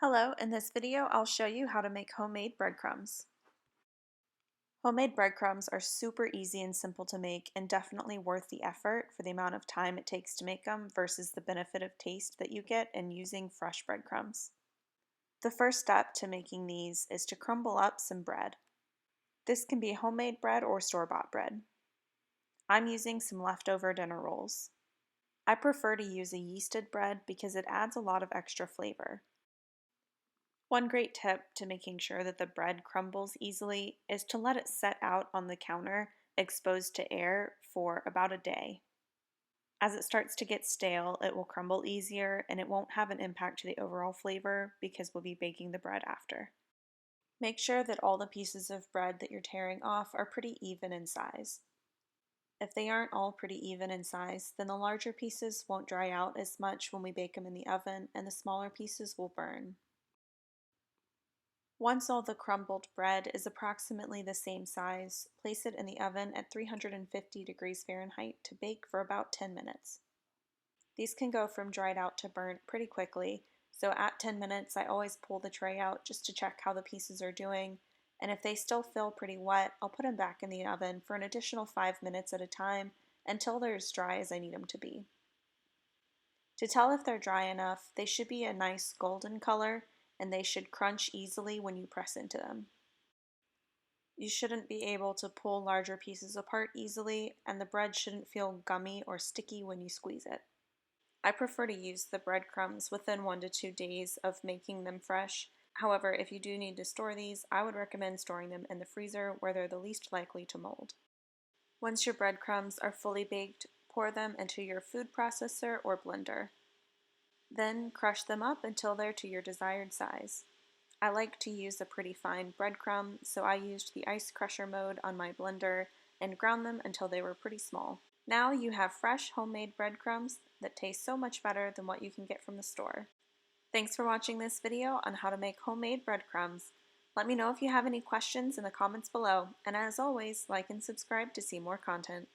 Hello, in this video I'll show you how to make homemade breadcrumbs. Homemade breadcrumbs are super easy and simple to make and definitely worth the effort for the amount of time it takes to make them versus the benefit of taste that you get in using fresh breadcrumbs. The first step to making these is to crumble up some bread. This can be homemade bread or store-bought bread. I'm using some leftover dinner rolls. I prefer to use a yeasted bread because it adds a lot of extra flavor. One great tip to making sure that the bread crumbles easily is to let it set out on the counter exposed to air for about a day. As it starts to get stale, it will crumble easier and it won't have an impact to the overall flavor because we'll be baking the bread after. Make sure that all the pieces of bread that you're tearing off are pretty even in size. If they aren't all pretty even in size, then the larger pieces won't dry out as much when we bake them in the oven and the smaller pieces will burn. Once all the crumbled bread is approximately the same size, place it in the oven at 350 degrees Fahrenheit to bake for about 10 minutes. These can go from dried out to burnt pretty quickly, so at 10 minutes I always pull the tray out just to check how the pieces are doing, and if they still feel pretty wet, I'll put them back in the oven for an additional 5 minutes at a time until they're as dry as I need them to be. To tell if they're dry enough, they should be a nice golden color and they should crunch easily when you press into them. You shouldn't be able to pull larger pieces apart easily, and the bread shouldn't feel gummy or sticky when you squeeze it. I prefer to use the breadcrumbs within 1 to 2 days of making them fresh. However, if you do need to store these, I would recommend storing them in the freezer where they're the least likely to mold. Once your breadcrumbs are fully baked, pour them into your food processor or blender. Then crush them up until they're to your desired size. I like to use a pretty fine breadcrumb, so I used the ice crusher mode on my blender and ground them until they were pretty small. Now you have fresh homemade breadcrumbs that taste so much better than what you can get from the store. Thanks for watching this video on how to make homemade breadcrumbs. Let me know if you have any questions in the comments below, and as always, like and subscribe to see more content.